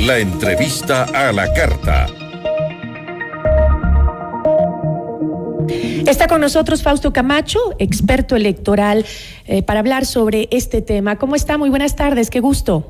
La entrevista a la carta. Está con nosotros Fausto Camacho, experto electoral, para hablar sobre este tema. ¿Cómo está? Muy buenas tardes, qué gusto.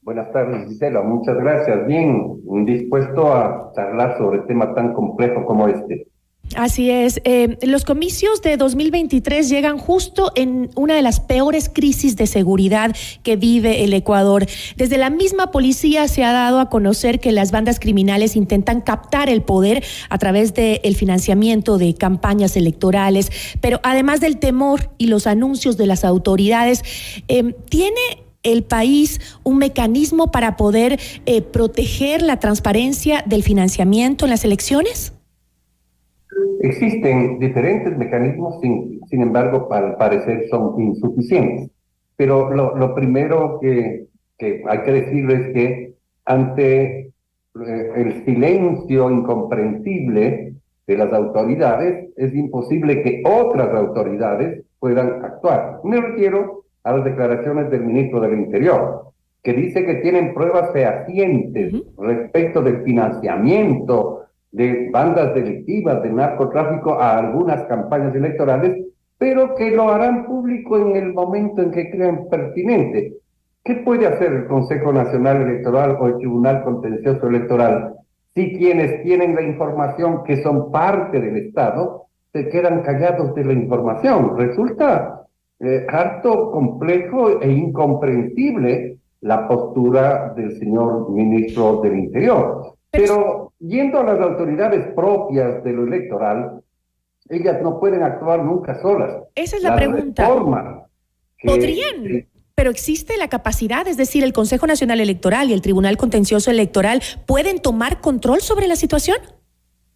Buenas tardes, Gisela, muchas gracias. Bien, dispuesto a charlar sobre tema tan complejo como este. Así es. Los comicios de 2023 llegan justo en una de las peores crisis de seguridad que vive el Ecuador. Desde la misma policía se ha dado a conocer que las bandas criminales intentan captar el poder a través del financiamiento de campañas electorales. Pero además del temor y los anuncios de las autoridades, ¿tiene el país un mecanismo para poder proteger la transparencia del financiamiento en las elecciones? Existen diferentes mecanismos, sin embargo, al parecer son insuficientes. Pero lo primero que hay que decir es que ante el silencio incomprensible de las autoridades, es imposible que otras autoridades puedan actuar. Me refiero a las declaraciones del ministro del Interior, que dice que tienen pruebas fehacientes respecto del financiamiento de bandas delictivas, de narcotráfico a algunas campañas electorales, pero que lo harán público en el momento en que crean pertinente. ¿Qué puede hacer el Consejo Nacional Electoral o el Tribunal Contencioso Electoral si quienes tienen la información, que son parte del Estado, se quedan callados de la información? Resulta harto complejo e incomprensible la postura del señor ministro del Interior. Pero yendo a las autoridades propias de lo electoral, ellas no pueden actuar nunca solas. Esa es la pregunta. ¿Podrían? Pero existe la capacidad, es decir, el Consejo Nacional Electoral y el Tribunal Contencioso Electoral, ¿pueden tomar control sobre la situación?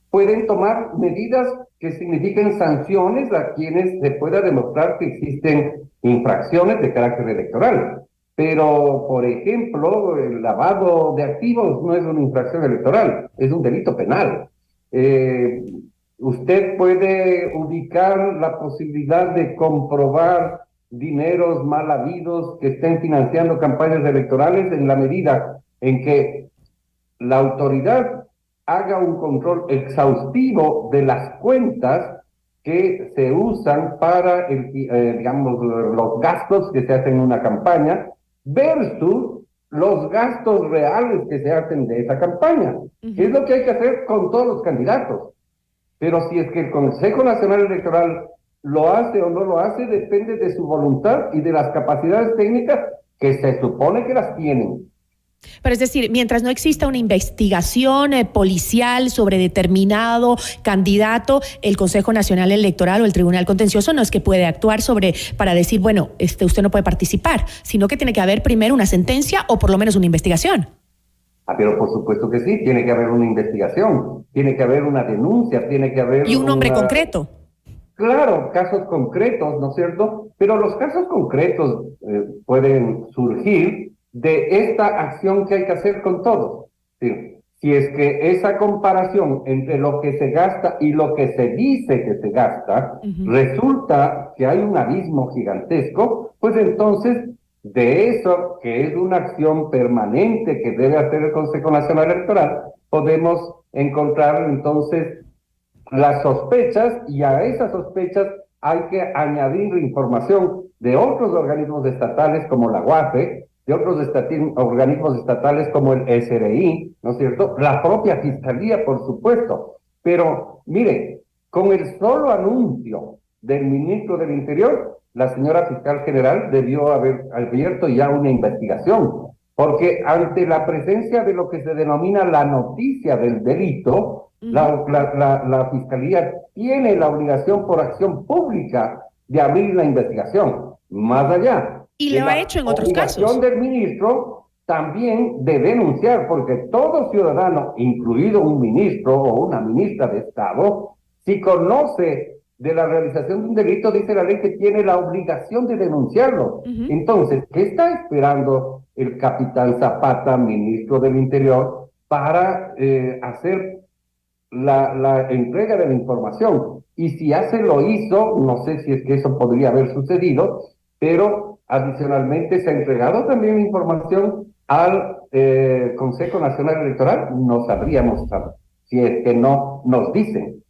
Pueden tomar medidas que signifiquen sanciones a quienes se pueda demostrar que existen infracciones de carácter electoral. Pero, por ejemplo, el lavado de activos no es una infracción electoral, es un delito penal. Usted puede ubicar la posibilidad de comprobar dineros mal habidos que estén financiando campañas electorales en la medida en que la autoridad haga un control exhaustivo de las cuentas que se usan para, los gastos que se hacen en una campaña, versus los gastos reales que se hacen de esa campaña. Es lo que hay que hacer con todos los candidatos. Pero si es que el Consejo Nacional Electoral lo hace o no lo hace, depende de su voluntad y de las capacidades técnicas que se supone que las tienen. Pero es decir, mientras no exista una investigación policial sobre determinado candidato, el Consejo Nacional Electoral o el Tribunal Contencioso no es que puede actuar para decir, bueno, usted no puede participar, sino que tiene que haber primero una sentencia o por lo menos una investigación. Pero por supuesto que sí, tiene que haber una investigación, tiene que haber una denuncia, tiene que haber... Y un nombre concreto. Claro, casos concretos, ¿no es cierto? Pero los casos concretos pueden surgir de esta acción que hay que hacer con todos. ¿Sí? Si es que esa comparación entre lo que se gasta y lo que se dice que se gasta, resulta que hay un abismo gigantesco, pues entonces de eso, que es una acción permanente que debe hacer el Consejo Nacional Electoral, podemos encontrar entonces las sospechas, y a esas sospechas hay que añadir información de otros organismos estatales como la UAFE, de otros organismos estatales como el SRI, ¿no es cierto? La propia Fiscalía, por supuesto. Pero, mire, con el solo anuncio del ministro del Interior, la señora fiscal general debió haber abierto ya una investigación, porque ante la presencia de lo que se denomina la noticia del delito, la Fiscalía tiene la obligación por acción pública de abrir la investigación. Más allá. Y lo ha hecho en otros casos. La obligación del ministro también de denunciar, porque todo ciudadano, incluido un ministro o una ministra de Estado, si conoce de la realización de un delito, dice la ley que tiene la obligación de denunciarlo. Entonces, ¿qué está esperando el capitán Zapata, ministro del Interior, para hacer la entrega de la información? Y si ya se lo hizo, no sé si es que eso podría haber sucedido, pero adicionalmente se ha entregado también información al Consejo Nacional Electoral, no sabríamos si es que no nos dicen.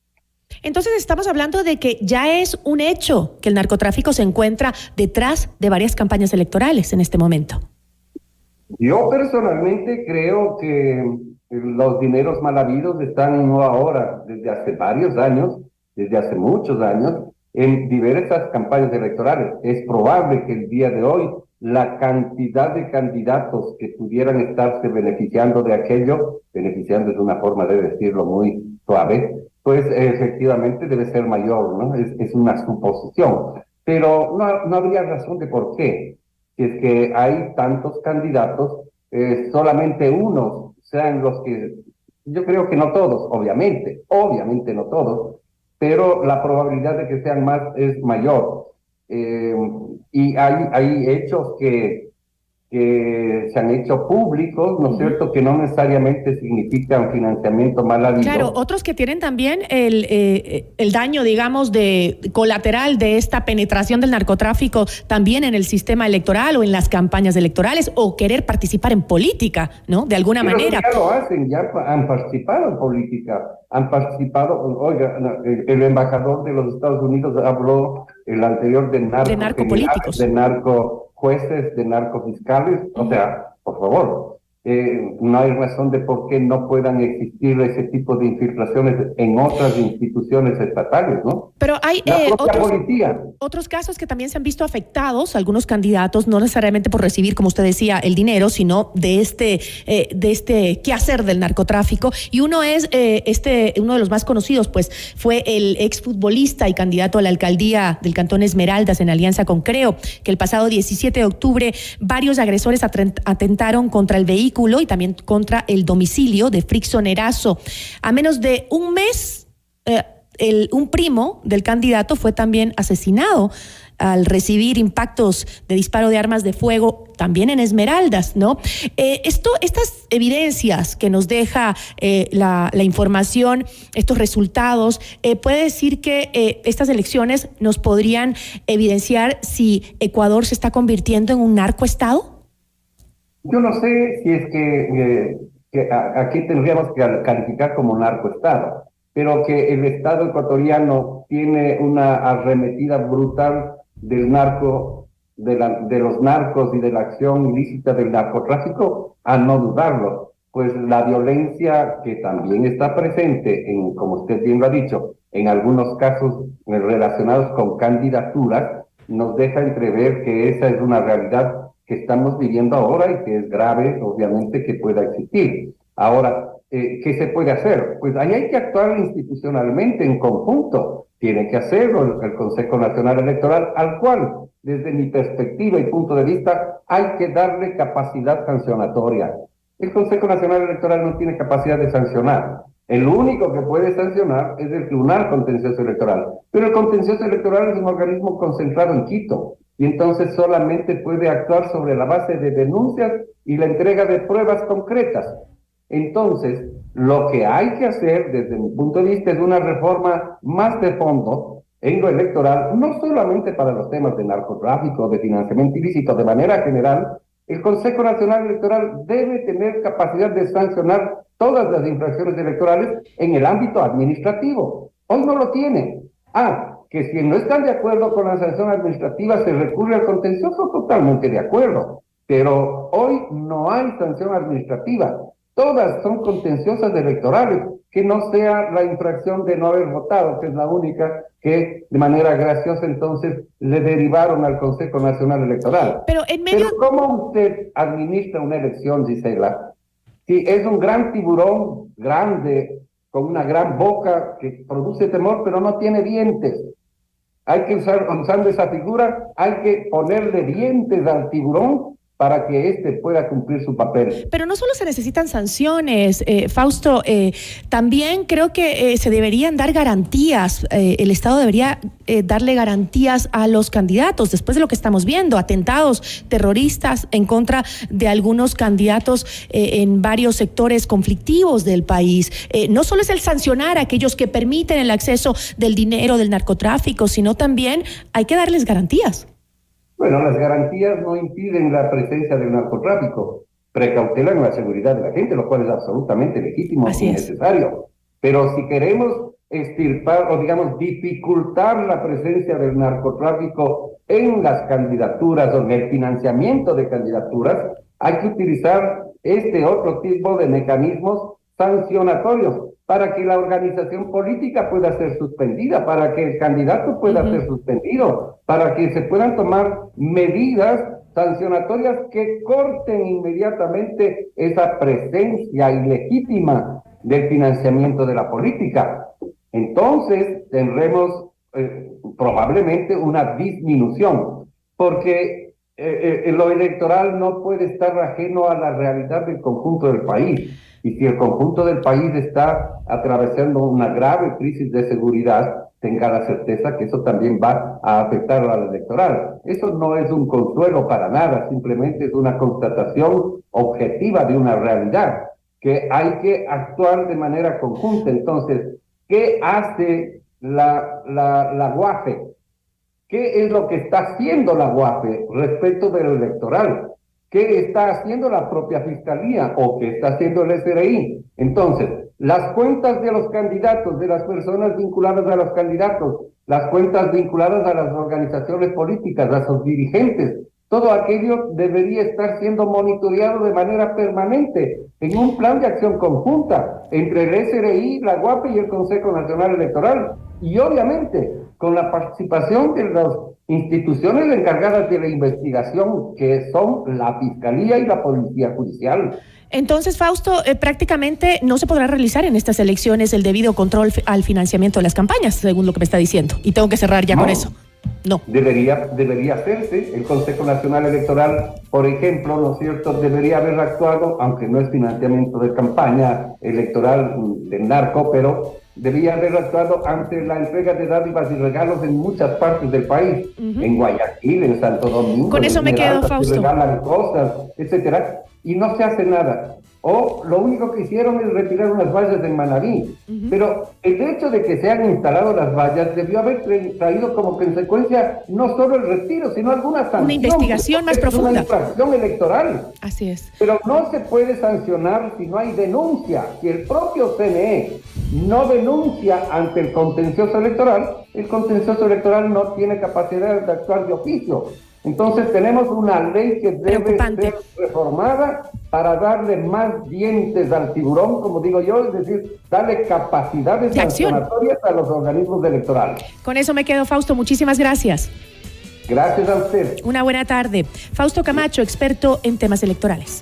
Entonces estamos hablando de que ya es un hecho que el narcotráfico se encuentra detrás de varias campañas electorales en este momento. Yo personalmente creo que los dineros mal habidos están no ahora, desde hace varios años, desde hace muchos años, en diversas campañas electorales. Es probable que el día de hoy la cantidad de candidatos que pudieran estarse beneficiando de aquello, beneficiando es una forma de decirlo muy suave, pues efectivamente debe ser mayor, ¿no? Es una suposición, pero no habría razón de por qué. Si es que hay tantos candidatos, solamente unos sean los que, yo creo que no todos, obviamente no todos, pero la probabilidad de que sean más es mayor. Y hay hechos que se han hecho públicos, ¿no es cierto?, que no necesariamente significan financiamiento mal habido. Claro, otros que tienen también el daño, digamos, de colateral de esta penetración del narcotráfico también en el sistema electoral o en las campañas electorales, o querer participar en política, ¿no?, de alguna manera. Ya lo hacen, ya han participado en política, han participado, oiga, el embajador de los Estados Unidos habló el anterior de narcopolíticos, de narcojueces, de narcofiscales, o sea, por favor, no hay razón de por qué no puedan existir ese tipo de infiltraciones en otras instituciones estatales, ¿no? Pero hay policía. Otros casos que también se han visto afectados, algunos candidatos, no necesariamente por recibir, como usted decía, el dinero, sino de este quehacer del narcotráfico. Y uno es uno de los más conocidos, pues fue el exfutbolista y candidato a la alcaldía del Cantón Esmeraldas en alianza con Creo, que el pasado 17 de octubre varios agresores atentaron contra el vehículo y también contra el domicilio de Frickson Erazo. A menos de un mes, un primo del candidato fue también asesinado al recibir impactos de disparo de armas de fuego también en Esmeraldas, ¿no? Estas evidencias que nos deja la información, estos resultados, ¿puede decir que estas elecciones nos podrían evidenciar si Ecuador se está convirtiendo en un narcoestado? Yo no sé si es que aquí tendríamos que calificar como narcoestado, pero que el Estado ecuatoriano tiene una arremetida brutal del narco, de los narcos y de la acción ilícita del narcotráfico, a no dudarlo, pues la violencia que también está presente, como usted bien lo ha dicho, en algunos casos relacionados con candidaturas, nos deja entrever que esa es una realidad que estamos viviendo ahora y que es grave, obviamente, que pueda existir. Ahora, ¿qué se puede hacer? Pues ahí hay que actuar institucionalmente, en conjunto. Tiene que hacerlo el Consejo Nacional Electoral, al cual, desde mi perspectiva y punto de vista, hay que darle capacidad sancionatoria. El Consejo Nacional Electoral no tiene capacidad de sancionar. El único que puede sancionar es el Tribunal Contencioso Electoral. Pero el Contencioso Electoral es un organismo concentrado en Quito, y entonces solamente puede actuar sobre la base de denuncias y la entrega de pruebas concretas. Entonces, lo que hay que hacer, desde mi punto de vista, es una reforma más de fondo en lo electoral, no solamente para los temas de narcotráfico, de financiamiento ilícito, de manera general. El Consejo Nacional Electoral debe tener capacidad de sancionar todas las infracciones electorales en el ámbito administrativo. Hoy no lo tiene. Que si no están de acuerdo con la sanción administrativa se recurre al contencioso, totalmente de acuerdo. Pero hoy no hay sanción administrativa. Todas son contenciosas electorales, que no sea la infracción de no haber votado, que es la única que de manera graciosa entonces le derivaron al Consejo Nacional Electoral. Pero ¿cómo usted administra una elección, Gisela? Si es un gran tiburón, grande, con una gran boca que produce temor, pero no tiene dientes. Hay que usando esa figura, hay que ponerle dientes al tiburón para que éste pueda cumplir su papel. Pero no solo se necesitan sanciones, Fausto, también creo que se deberían dar garantías, el Estado debería darle garantías a los candidatos, después de lo que estamos viendo, atentados terroristas en contra de algunos candidatos en varios sectores conflictivos del país. No solo es el sancionar a aquellos que permiten el acceso del dinero del narcotráfico, sino también hay que darles garantías. Bueno, las garantías no impiden la presencia del narcotráfico. precautelan la seguridad de la gente, lo cual es absolutamente legítimo y necesario. Pero si queremos extirpar o, digamos, dificultar la presencia del narcotráfico en las candidaturas o en el financiamiento de candidaturas, hay que utilizar este otro tipo de mecanismos sancionatorios para que la organización política pueda ser suspendida, para que el candidato pueda ser suspendido, para que se puedan tomar medidas sancionatorias que corten inmediatamente esa presencia ilegítima del financiamiento de la política. Entonces tendremos probablemente una disminución, porque lo electoral no puede estar ajeno a la realidad del conjunto del país. Y si el conjunto del país está atravesando una grave crisis de seguridad, tenga la certeza que eso también va a afectar al electoral. Eso no es un consuelo para nada, simplemente es una constatación objetiva de una realidad, que hay que actuar de manera conjunta. Entonces, ¿qué hace la UAFE? ¿Qué es lo que está haciendo la UAFE respecto de lo electoral? ¿Qué está haciendo la propia Fiscalía o qué está haciendo el SRI? Entonces, las cuentas de los candidatos, de las personas vinculadas a los candidatos, las cuentas vinculadas a las organizaciones políticas, a sus dirigentes, todo aquello debería estar siendo monitoreado de manera permanente en un plan de acción conjunta entre el SRI, la UAPE y el Consejo Nacional Electoral. Y obviamente con la participación de las instituciones encargadas de la investigación, que son la Fiscalía y la Policía Judicial. Entonces, Fausto, prácticamente no se podrá realizar en estas elecciones el debido control al financiamiento de las campañas, según lo que me está diciendo. Y tengo que cerrar ya con eso. No. Debería hacerse. El Consejo Nacional Electoral, por ejemplo, ¿no es cierto?, debería haber actuado, aunque no es financiamiento de campaña electoral del narco, pero debía haber actuado ante la entrega de dádivas y regalos en muchas partes del país, en Guayaquil, en Santo Domingo. Con eso me quedo, Fausto. Se regalan cosas, etcétera, y no se hace nada. O lo único que hicieron es retirar unas vallas en Manabí. Pero el hecho de que se han instalado las vallas debió haber traído como consecuencia no solo el retiro, sino alguna sanción. Una investigación más profunda. Una infracción electoral. Así es. Pero no se puede sancionar si no hay denuncia. Si el propio CNE no denuncia ante el contencioso electoral, el contencioso electoral no tiene capacidad de actuar de oficio. Entonces tenemos una ley que debe ser reformada para darle más dientes al tiburón, como digo yo, es decir, darle capacidades sancionatorias a los organismos electorales. Con eso me quedo, Fausto. Muchísimas gracias. Gracias a usted. Una buena tarde. Fausto Camacho, experto en temas electorales.